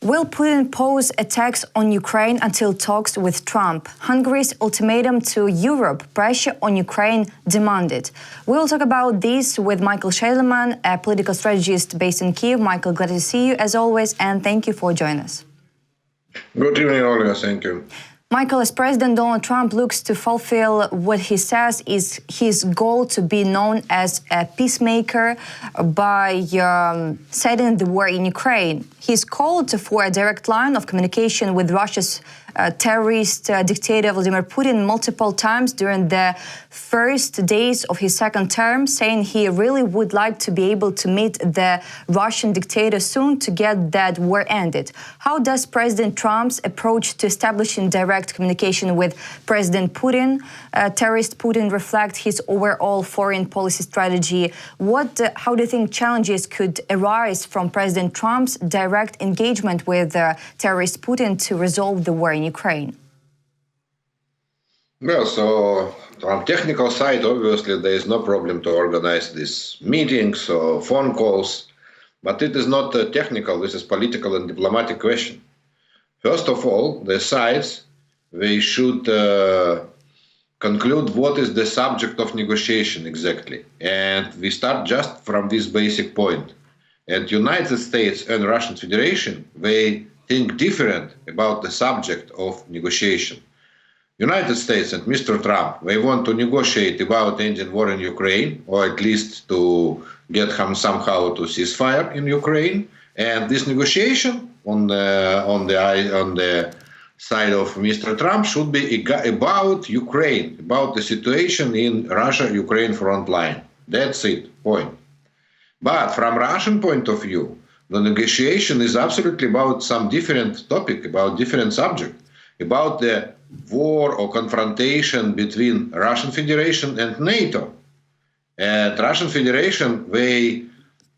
Will Putin pose attacks on Ukraine until talks with Trump? Hungary's ultimatum to Europe, pressure on Ukraine demanded. We will talk about this with Mykhailo Sheitelman, a political strategist based in Kyiv. Michael, glad to see you as always, and thank you for joining us. Good evening, Olga. Thank you. Michael, as President Donald Trump looks to fulfill what he says is his goal to be known as a peacemaker by setting the war in Ukraine, he's called for a direct line of communication with Russia's terrorist dictator Vladimir Putin multiple times during the first days of his second term, saying he really would like to be able to meet the Russian dictator soon to get that war ended. How does President Trump's approach to establishing direct communication with President Putin, terrorist Putin, reflect his overall foreign policy strategy? How do you think challenges could arise from President Trump's direct engagement with terrorist Putin to resolve the war in Ukraine? Well, so on technical side, obviously, there is no problem to organize these meetings or phone calls, but it is not technical. This is political and diplomatic question. First of all, the sides, they should conclude what is the subject of negotiation exactly. And we start just from this basic point. And United States and Russian Federation, they think different about the subject of negotiation. United States and Mr. Trump, they want to negotiate about ending war in Ukraine, or at least to get him somehow to ceasefire in Ukraine. And this negotiation on the side of Mr. Trump should be about Ukraine, about the situation in Russia-Ukraine front line. That's it, point. But from Russian point of view, the negotiation is absolutely about some different topic, about different subject, about the war or confrontation between Russian Federation and NATO. And Russian Federation, they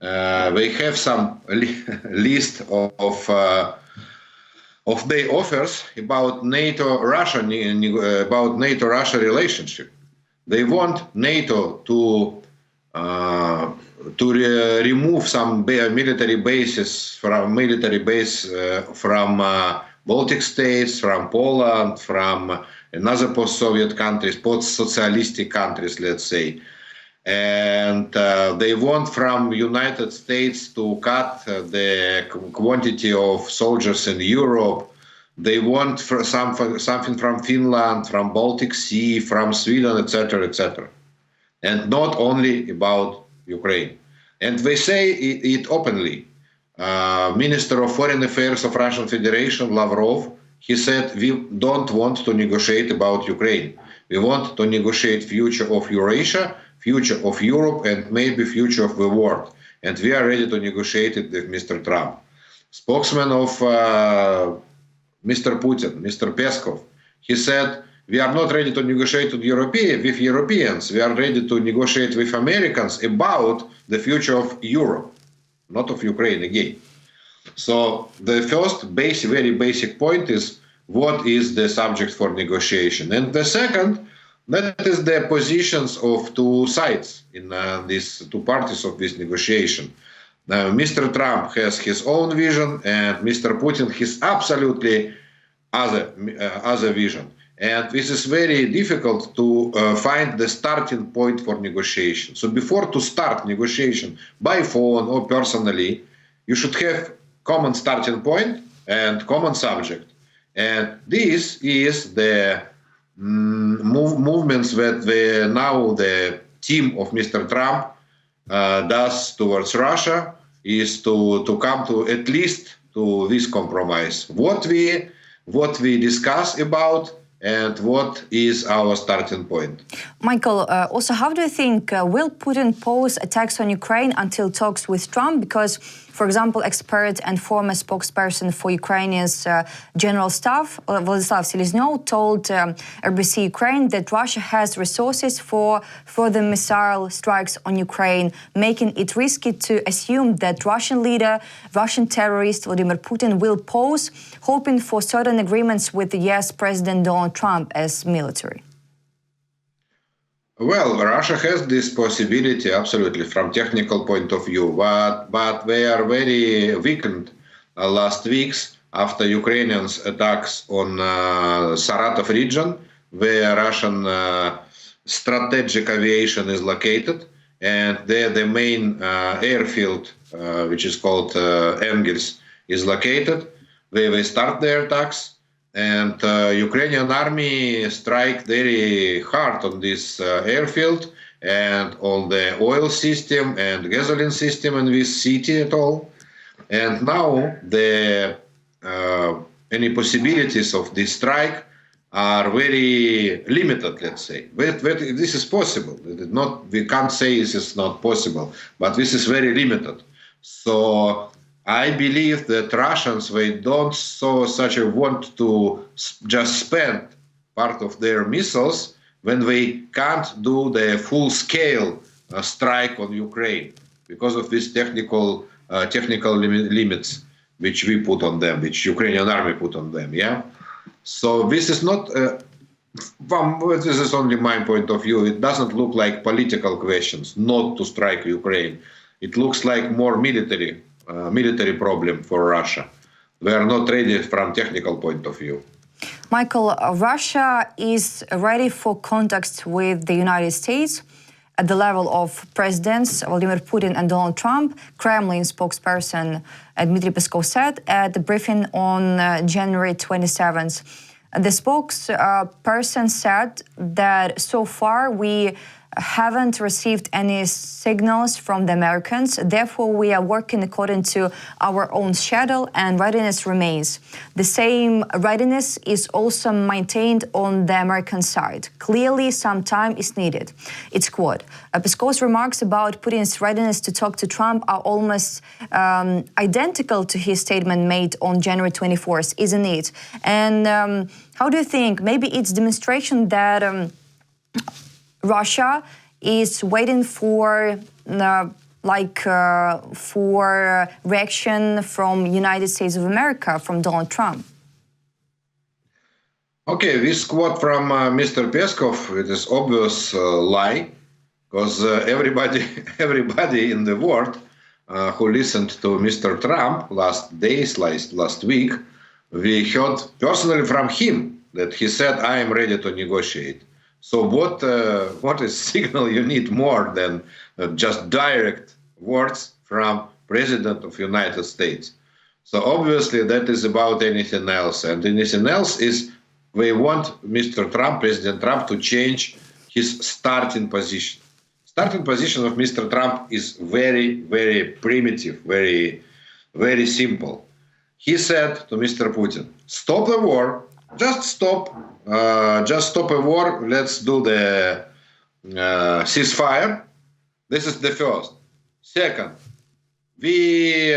have some list of their offers about NATO-Russia relationship. They want NATO to remove some military bases from Baltic states, from Poland, from another post-Soviet countries, post-socialistic countries, let's say. And they want from United States to cut the quantity of soldiers in Europe. They want something from Finland, from Baltic Sea, from Sweden, etc., etc. And not only about Ukraine. And they say it openly. Minister of Foreign Affairs of Russian Federation, Lavrov, he said, we don't want to negotiate about Ukraine. We want to negotiate future of Eurasia, future of Europe, and maybe future of the world. And we are ready to negotiate it with Mr. Trump. Spokesman of Mr. Putin, Mr. Peskov, he said, we are not ready to negotiate with Europeans. We are ready to negotiate with Americans about the future of Europe, not of Ukraine again. So the first very basic point is what is the subject for negotiation. And the second, that is the positions of two sides in these two parties of this negotiation. Now, Mr. Trump has his own vision and Mr. Putin has absolutely other vision. And this is very difficult to find the starting point for negotiation. So before to start negotiation by phone or personally, you should have common starting point and common subject. And this is the movements that now the team of Mr. Trump does towards Russia is to come to at least to this compromise. What we discuss about and what is our starting point. Michael, also, how do you think will Putin pose attacks on Ukraine until talks with Trump? Because, for example, expert and former spokesperson for Ukraine's general staff, Vladislav Seleznyov, told RBC Ukraine that Russia has resources for further missile strikes on Ukraine, making it risky to assume that Russian terrorist Vladimir Putin will pose, hoping for certain agreements with the US President Donald Trump as military. Well, Russia has this possibility, absolutely, from technical point of view, but they are very weakened last weeks after Ukrainians' attacks on Saratov region, where Russian strategic aviation is located, and there the main airfield, which is called Engels, is located, where they start their attacks. And Ukrainian army strike very hard on this airfield and on the oil system and gasoline system in this city at all. And now the any possibilities of this strike are very limited, let's say. But this is possible. We can't say this is not possible, but this is very limited. So I believe that Russians, they don't want to just spend part of their missiles when they can't do the full-scale strike on Ukraine because of these technical limits which we put on them, which Ukrainian army put on them. Yeah. So this is not. This is only my point of view. It doesn't look like political questions not to strike Ukraine. It looks like more military problem for Russia. We are not ready from technical point of view. Michael, Russia is ready for contacts with the United States at the level of Presidents Vladimir Putin and Donald Trump. Kremlin spokesperson Dmitry Peskov said at the briefing on January 27th. The spokesperson said that so far we haven't received any signals from the Americans. Therefore, we are working according to our own schedule and readiness remains. The same readiness is also maintained on the American side. Clearly, some time is needed. It's quote. Peskov's remarks about Putin's readiness to talk to Trump are almost identical to his statement made on January 24th, isn't it? And how do you think? Maybe it's demonstration that Russia is waiting for for reaction from United States of America, from Donald Trump. Okay, this quote from Mr. Peskov, it is obvious lie, because everybody in the world who listened to Mr. Trump last week, we heard personally from him that he said, "I am ready to negotiate." So what is signal you need more than just direct words from President of United States? So obviously that is about anything else, and anything else is we want Mr. Trump, President Trump, to change his starting position. Starting position of Mr. Trump is very, very primitive, very, very simple. He said to Mr. Putin, "Stop the war. Just stop a war. Let's do the ceasefire." This is the first. Second, we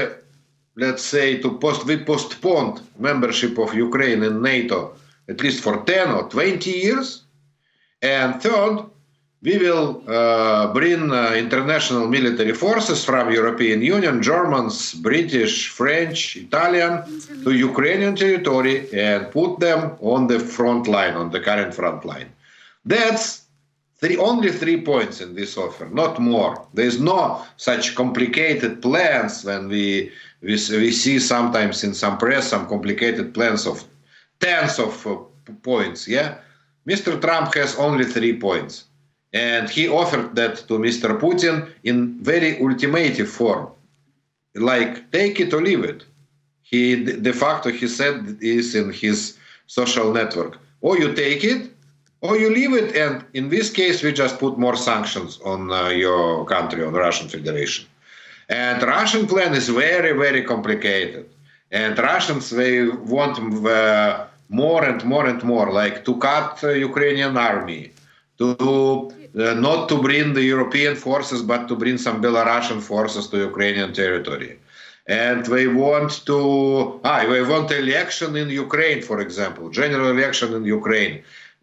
postponed membership of Ukraine in NATO at least for 10 or 20 years. And third, we will bring international military forces from European Union, Germans, British, French, Italian, to Ukrainian territory and put them on the front line, on the current front line. That's only 3 points in this offer, not more. There's no such complicated plans when we see sometimes in some press some complicated plans of tens of points. Yeah, Mr. Trump has only 3 points. And he offered that to Mr. Putin in very ultimative form, like take it or leave it. He de facto, he said is in his social network, or you take it or you leave it, and in this case we just put more sanctions on your country, on the Russian Federation. And Russian plan is very, very complicated, and Russians, they want more and more and more, like to cut Ukrainian army, to not to bring the European forces, but to bring some Belarusian forces to Ukrainian territory. And they want election in Ukraine, for example, general election in Ukraine.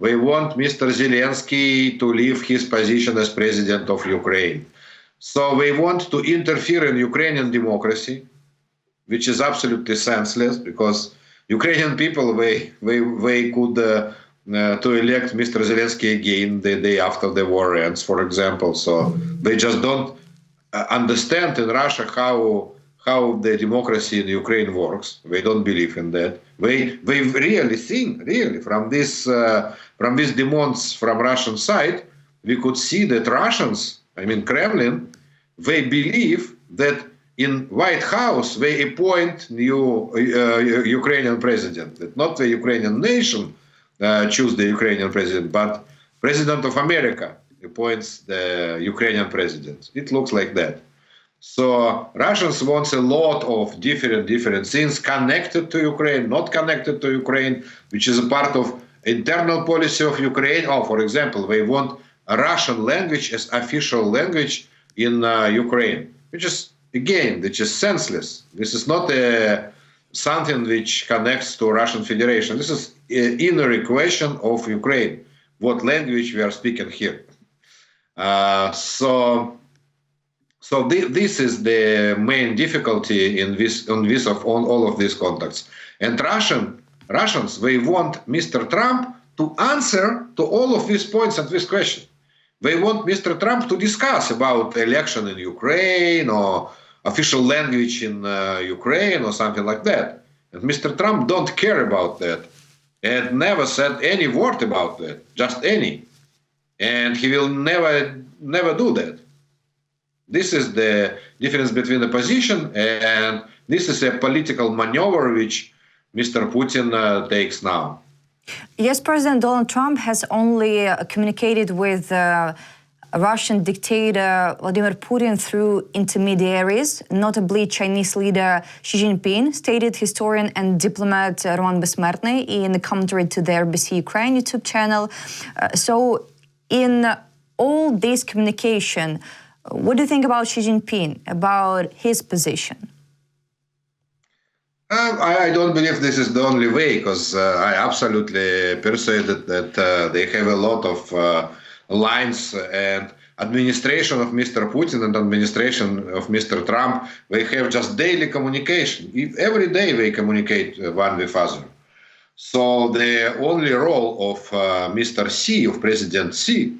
They want Mr. Zelensky to leave his position as president of Ukraine. So they want to interfere in Ukrainian democracy, which is absolutely senseless, because Ukrainian people, they could to elect Mr. Zelensky again the day after the war ends, for example. So they just don't understand in Russia how the democracy in Ukraine works. They don't believe in that. They really think, from these demands from Russian side, we could see that Russians, I mean Kremlin, they believe that in White House they appoint new Ukrainian president. That not the Ukrainian nation choose the Ukrainian president, but President of America appoints the Ukrainian president. It looks like that. So Russians want a lot of different things connected to Ukraine, not connected to Ukraine, which is a part of internal policy of Ukraine. Oh, for example, they want a Russian language as official language in Ukraine, which is, again, which is senseless. This is not something which connects to Russian Federation. This is an inner equation of Ukraine, what language we are speaking here. So this is the main difficulty in all of these contacts. And Russians, they want Mr. Trump to answer to all of these points and this question. They want Mr. Trump to discuss about election in Ukraine or official language in Ukraine or something like that. And Mr. Trump don't care about that and never said any word about that, just any. And he will never do that. This is the difference between the position, and this is a political maneuver which Mr. Putin takes now. Yes, President Donald Trump has only communicated with Russian dictator Vladimir Putin through intermediaries, notably Chinese leader Xi Jinping, stated historian and diplomat Roman Besmertny in a commentary to the RBC Ukraine YouTube channel. So in all this communication, what do you think about Xi Jinping, about his position? I don't believe this is the only way, because I absolutely persuaded that they have a lot of lines, and administration of Mr. Putin and administration of Mr. Trump, they have just daily communication. Every day they communicate one with other. So the only role of Mr. Xi, of President Xi,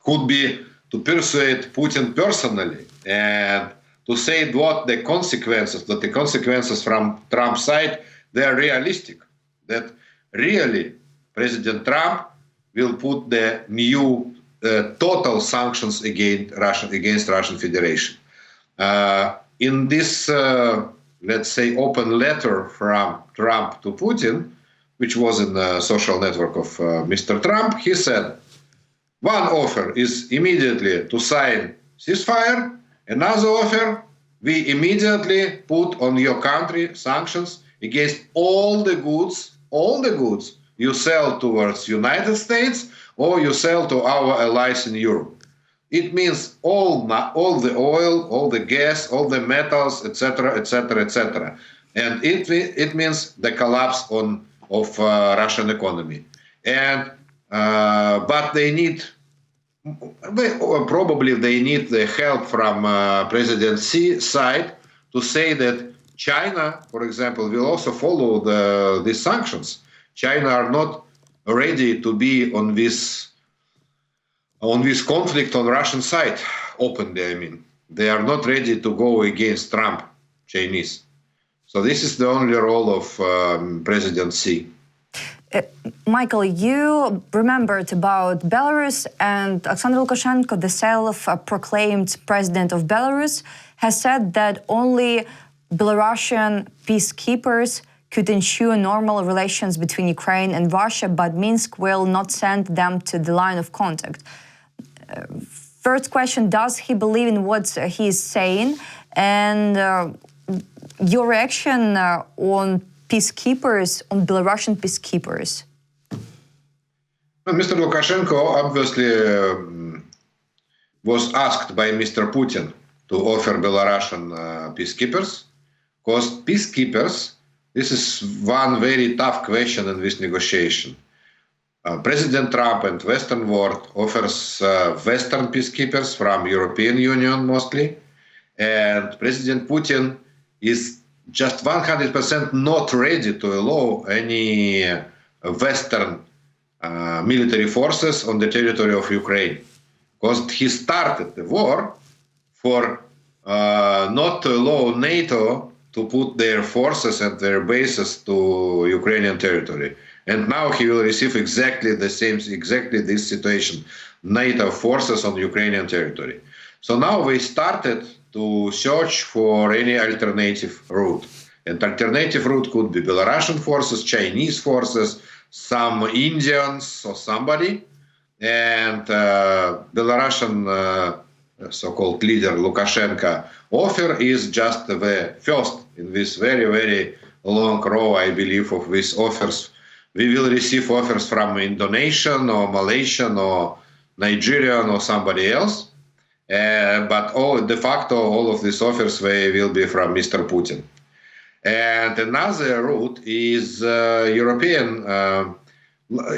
could be to persuade Putin personally and to say what the consequences, that the consequences from Trump's side, they are realistic. That really President Trump will put the new total sanctions against Russian Federation. In this, let's say, open letter from Trump to Putin, which was in the social network of Mr. Trump, he said, one offer is immediately to sign ceasefire. Another offer, we immediately put on your country sanctions against all the goods you sell towards United States or you sell to our allies in Europe. It means all the oil, all the gas, all the metals, etc., etc., etc. And it means the collapse of Russian economy. And but they need the help from President Xi's side to say that China, for example, will also follow these sanctions. China are not ready to be on this conflict on Russian side openly. I mean, they are not ready to go against Trump, Chinese. So this is the only role of President Xi. Michael, you remembered about Belarus, and Alexander Lukashenko, the self-proclaimed president of Belarus, has said that only Belarusian peacekeepers could ensure normal relations between Ukraine and Russia, but Minsk will not send them to the line of contact. First question, does he believe in what he is saying? And your reaction on peacekeepers, on Belarusian peacekeepers? Mr. Lukashenko obviously was asked by Mr. Putin to offer Belarusian peacekeepers, because peacekeepers, this is one very tough question in this negotiation. President Trump and Western world offers Western peacekeepers from European Union mostly, and President Putin is just 100% not ready to allow any Western military forces on the territory of Ukraine, because he started the war for not to allow NATO to put their forces and their bases to Ukrainian territory. And now he will receive exactly this situation, NATO forces on Ukrainian territory. So now we started to search for any alternative route. And alternative route could be Belarusian forces, Chinese forces, some Indians or somebody. And Belarusian so-called leader Lukashenko offer is just the first in this very, very long row, I believe, of these offers. We will receive offers from Indonesian or Malaysian or Nigerian or somebody else. But de facto, all of these offers will be from Mr. Putin. And another route is European.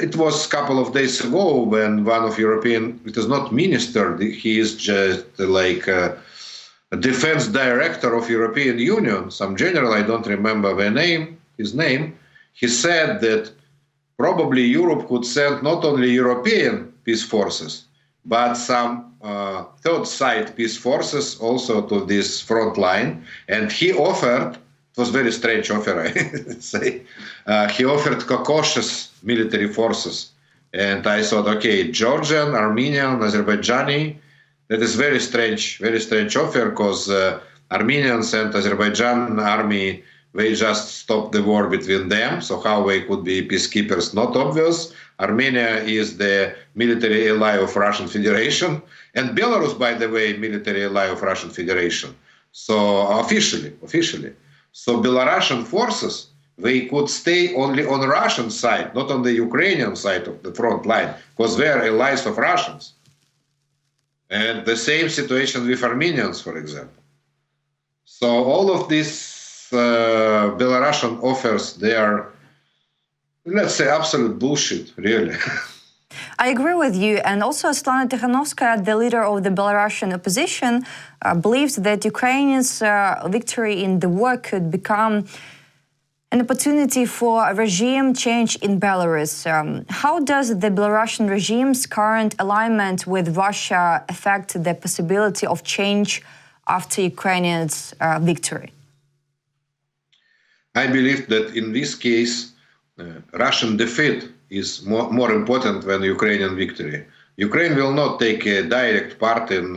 It was a couple of days ago when one of European, it is not minister, he is just like a defense director of European Union, some general, I don't remember his name. He said that probably Europe could send not only European peace forces, but some third side peace forces also to this front line. And he offered, it was a very strange offer, I say, he offered cautious military forces. And I thought, okay, Georgian, Armenian, Azerbaijani, that is very strange offer, because Armenians and Azerbaijan army, they just stopped the war between them. So how they could be peacekeepers, not obvious. Armenia is the military ally of Russian Federation. And Belarus, by the way, military ally of Russian Federation. So officially. So Belarusian forces, they could stay only on the Russian side, not on the Ukrainian side of the front line, because they are allies of Russians. And the same situation with Armenians, for example. So all of these Belarusian offers, they are, let's say, absolute bullshit, really. I agree with you. And also, Svetlana Tikhanovskaya, the leader of the Belarusian opposition, believes that Ukraine's victory in the war could become an opportunity for a regime change in Belarus. How does the Belarusian regime's current alignment with Russia affect the possibility of change after Ukraine's victory? I believe that in this case, Russian defeat is more important than Ukrainian victory. Ukraine will not take a direct part in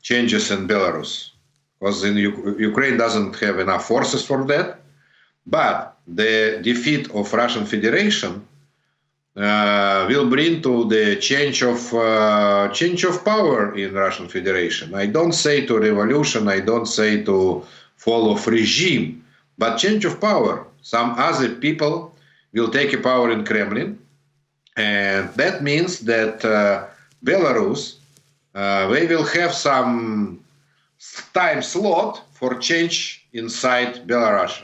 changes in Belarus, because Ukraine doesn't have enough forces for that. But the defeat of Russian Federation will bring to the change of power in Russian Federation. I don't say to revolution, I don't say to fall of regime, but change of power. Some other people will take a power in Kremlin, and that means that Belarus, they will have some time slot for change inside Belarus.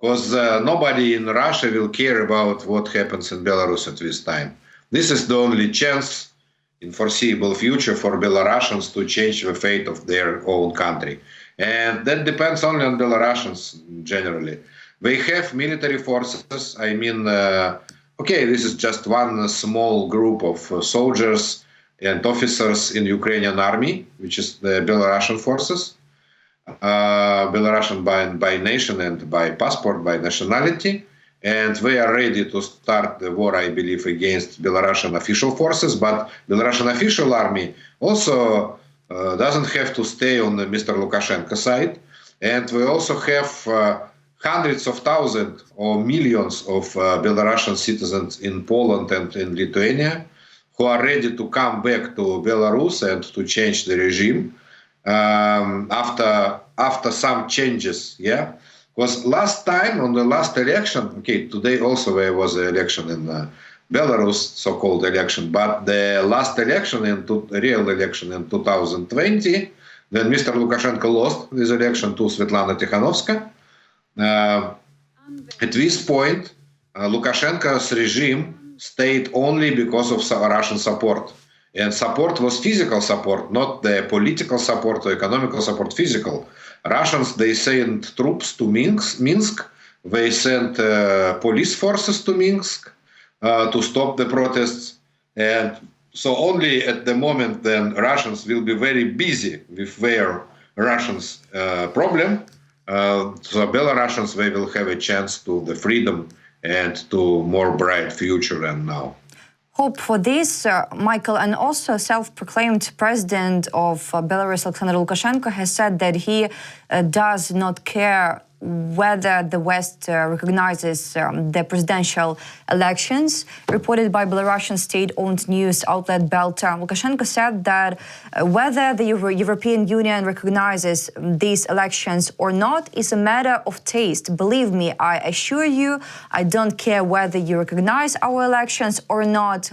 Because nobody in Russia will care about what happens in Belarus at this time. This is the only chance in foreseeable future for Belarusians to change the fate of their own country. And that depends only on Belarusians generally. They have military forces. I mean, okay, this is just one small group of soldiers and officers in Ukrainian army, which is the Belarusian forces. Belarusian by nation and by passport, by nationality. And they are ready to start the war, I believe, against Belarusian official forces. But Belarusian official army also doesn't have to stay on the Mr. Lukashenko side. And we also have hundreds of thousands or millions of Belarusian citizens in Poland and in Lithuania who are ready to come back to Belarus and to change the regime after some changes, yeah. Because last time on the last election, okay, today also there was an election in Belarus, so-called election, but the last election, real election in 2020, then Mr. Lukashenko lost this election to Svetlana Tikhanovskaya. At this point, Lukashenko's regime stayed only because of Russian support. And support was physical support, not the political support or economical support, physical. Russians, they sent troops to Minsk. They sent police forces to Minsk to stop the protests. And so only at the moment then Russians will be very busy with their Russians' problem. So Belarusians, they will have a chance to the freedom and to more bright future than now. Hope for this, Michael, and also self-proclaimed president of Belarus, Alexander Lukashenko, has said that he does not care whether the West recognizes the presidential elections. Reported by Belarusian state-owned news outlet Belta, Lukashenko said that whether the European Union recognizes these elections or not is a matter of taste. Believe me, I assure you, I don't care whether you recognize our elections or not.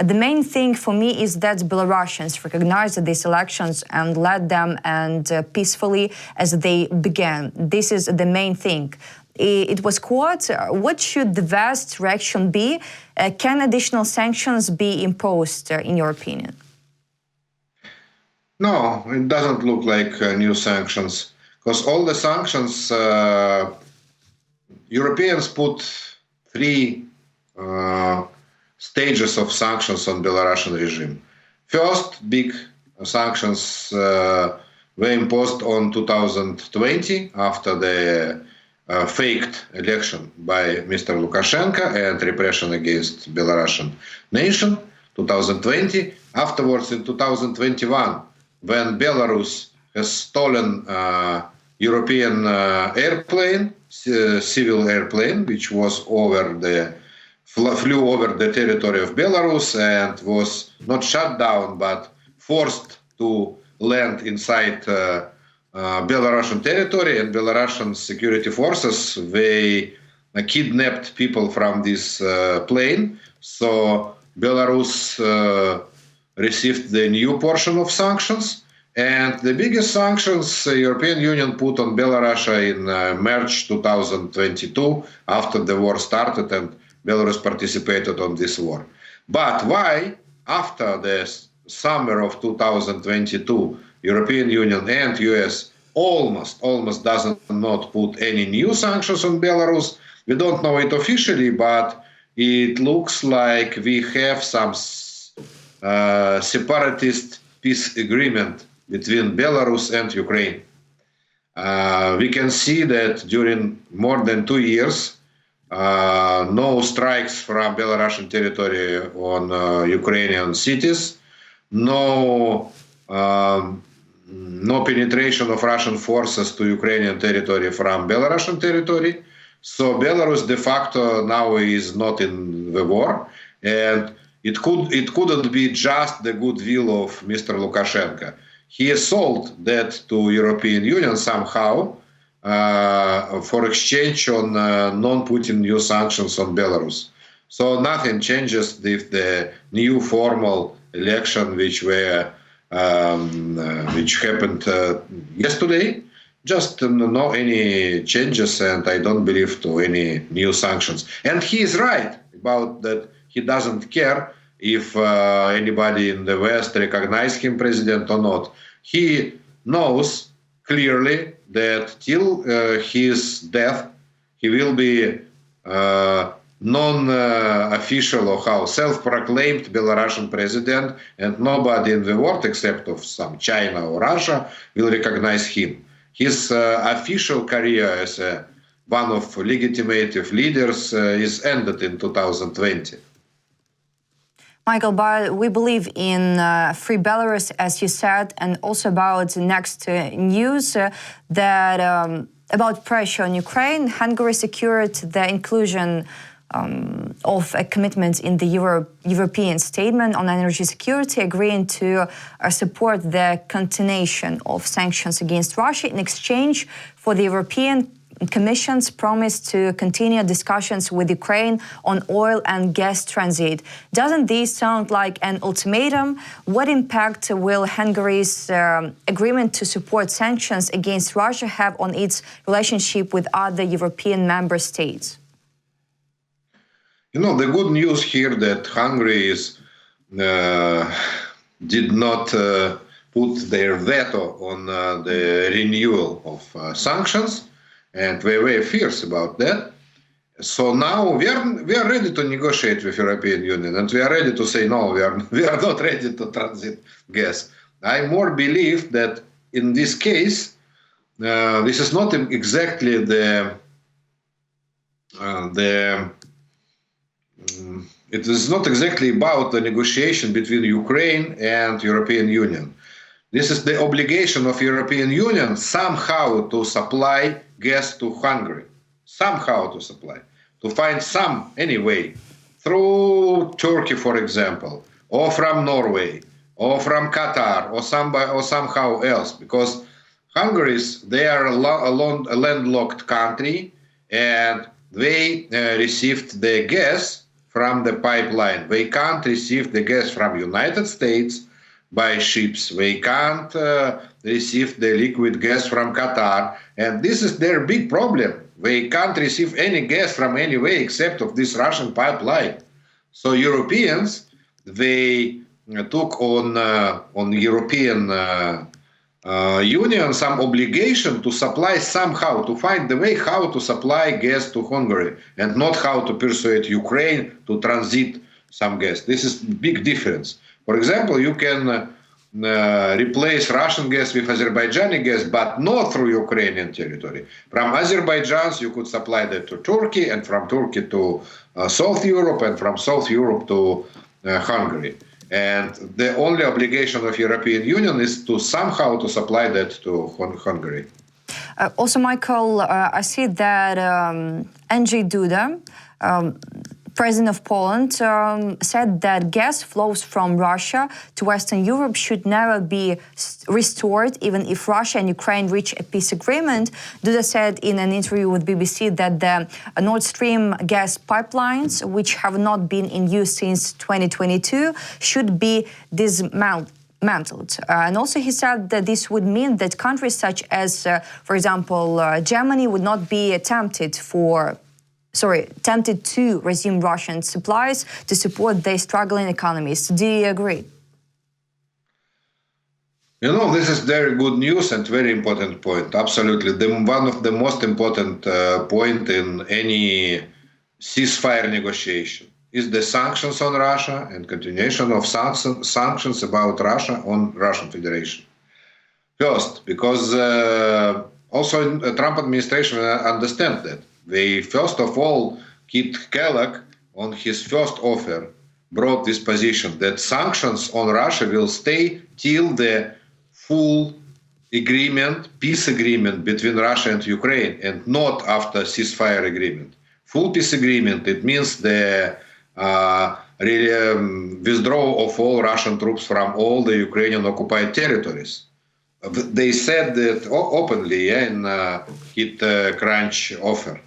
The main thing for me is that Belarusians recognize these elections and led them and peacefully as they began. This is the main thing. It was quote, what should the West's reaction be? Can additional sanctions be imposed, in your opinion? No, it doesn't look like new sanctions, because all the sanctions, Europeans put three stages of sanctions on Belarusian regime. First, big sanctions were imposed on 2020 after the faked election by Mr. Lukashenko and repression against Belarusian nation, 2020. Afterwards, in 2021, when Belarus has stolen European airplane, civil airplane, which was flew over the territory of Belarus and was not shut down, but forced to land inside Belarusian territory, and Belarusian security forces, they kidnapped people from this plane. So Belarus received the new portion of sanctions, and the biggest sanctions the European Union put on Belarus in March 2022, after the war started and Belarus participated on this war. But why, after the summer of 2022, European Union and US almost doesn't not put any new sanctions on Belarus? We don't know it officially, but it looks like we have some separatist peace agreement between Belarus and Ukraine. We can see that during more than 2 years, no strikes from Belarusian territory on Ukrainian cities, no penetration of Russian forces to Ukrainian territory from Belarusian territory. So Belarus de facto now is not in the war, and it couldn't be just the goodwill of Mr. Lukashenko. He sold that to European Union somehow for exchange on non-Putin new sanctions on Belarus. So nothing changes if the new formal election which happened yesterday. Just no any changes, and I don't believe to any new sanctions. And he is right about that. He doesn't care if anybody in the West recognize him president or not. He knows clearly that till his death, he will be non-official or how self-proclaimed Belarusian president, and nobody in the world except of some China or Russia will recognize him. His official career as one of legitimate leaders is ended in 2020. Michael, but we believe in free Belarus, as you said, and also about next news that about pressure on Ukraine. Hungary secured the inclusion of a commitment in the European statement on energy security, agreeing to support the continuation of sanctions against Russia in exchange for the European Commission's promise to continue discussions with Ukraine on oil and gas transit. Doesn't this sound like an ultimatum? What impact will Hungary's agreement to support sanctions against Russia have on its relationship with other European member states? You know, the good news here that Hungary did not put their veto on the renewal of sanctions, and we're very fierce about that. So now we are ready to negotiate with European Union, and we are ready to say no, we are not ready to transit gas. I more believe that in this case, this is not exactly it is not exactly about the negotiation between Ukraine and European Union. This is the obligation of European Union somehow to supply gas to Hungary, somehow to supply, to find some any way, through Turkey, for example, or from Norway, or from Qatar, or somehow else, because they are a landlocked country, and they received the gas from the pipeline. They can't receive the gas from United States by ships. They can't receive the liquid gas from Qatar, and this is their big problem. They can't receive any gas from anywhere except of this Russian pipeline. So Europeans, they took on European Union some obligation to supply somehow, to find the way how to supply gas to Hungary, and not how to persuade Ukraine to transit some gas. This is big difference. For example, you can replace Russian gas with Azerbaijani gas, but not through Ukrainian territory. From Azerbaijan, you could supply that to Turkey, and from Turkey to South Europe, and from South Europe to Hungary. And the only obligation of European Union is to somehow to supply that to Hungary. Also, Michael, I see that Andrzej Duda, President of Poland, said that gas flows from Russia to Western Europe should never be restored, even if Russia and Ukraine reach a peace agreement. Duda said in an interview with BBC that the Nord Stream gas pipelines, which have not been in use since 2022, should be dismantled. And also he said that this would mean that countries such as, for example, Germany would not be tempted to resume Russian supplies to support their struggling economies. Do you agree? You know, this is very good news and very important point. Absolutely. One of the most important point in any ceasefire negotiation is the sanctions on Russia and continuation of sanctions about Russia on Russian Federation. First, because also the Trump administration understands that. They first of all, Kit Kellogg, on his first offer, brought this position that sanctions on Russia will stay till the full agreement, peace agreement between Russia and Ukraine, and not after ceasefire agreement. Full peace agreement, it means the withdrawal of all Russian troops from all the Ukrainian occupied territories. They said that openly in Kit Crunch offer.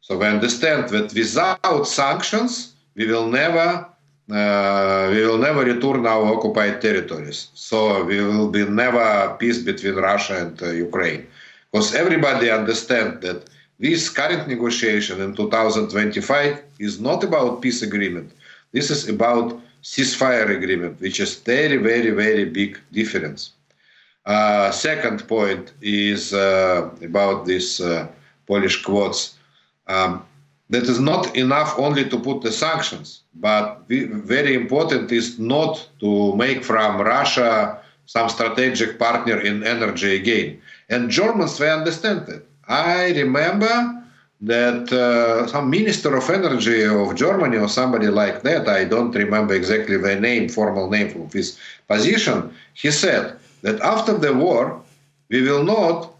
So we understand that without sanctions, we will never return our occupied territories. So we will be never peace between Russia and Ukraine, because everybody understands that this current negotiation in 2025 is not about peace agreement. This is about ceasefire agreement, which is very, very, very big difference. Second point is about this Polish quotes. That is not enough only to put the sanctions, but very important is not to make from Russia some strategic partner in energy again. And Germans, they understand that. I remember that some minister of energy of Germany or somebody like that, I don't remember exactly the name, formal name of his position, he said that after the war, we will not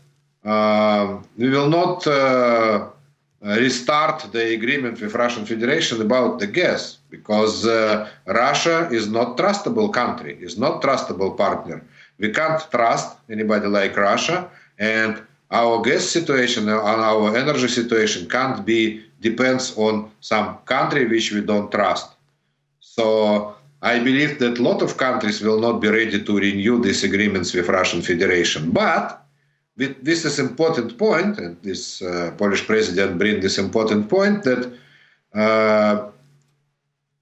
restart the agreement with Russian Federation about the gas, because Russia is not trustable country, is not trustable partner. We can't trust anybody like Russia, and our gas situation and our energy situation can't be depends on some country which we don't trust. So I believe that a lot of countries will not be ready to renew these agreements with Russian Federation. But this is important point, and this Polish president brings this important point, that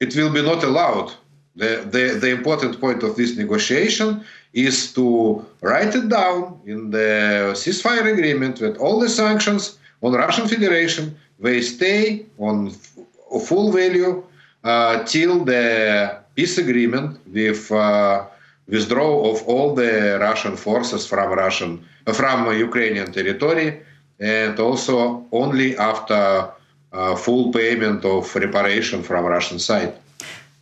it will be not allowed. The important point of this negotiation is to write it down in the ceasefire agreement that all the sanctions on Russian Federation, they stay on full value till the peace agreement with withdrawal of all the Russian forces from Ukrainian territory, and also only after full payment of reparation from Russian side.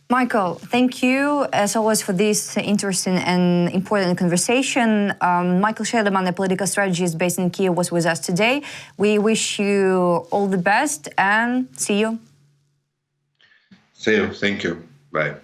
Michael, thank you, as always, for this interesting and important conversation. Michael Sheitelman, a political strategist based in Kyiv, was with us today. We wish you all the best and see you. See you. Thank you. Bye.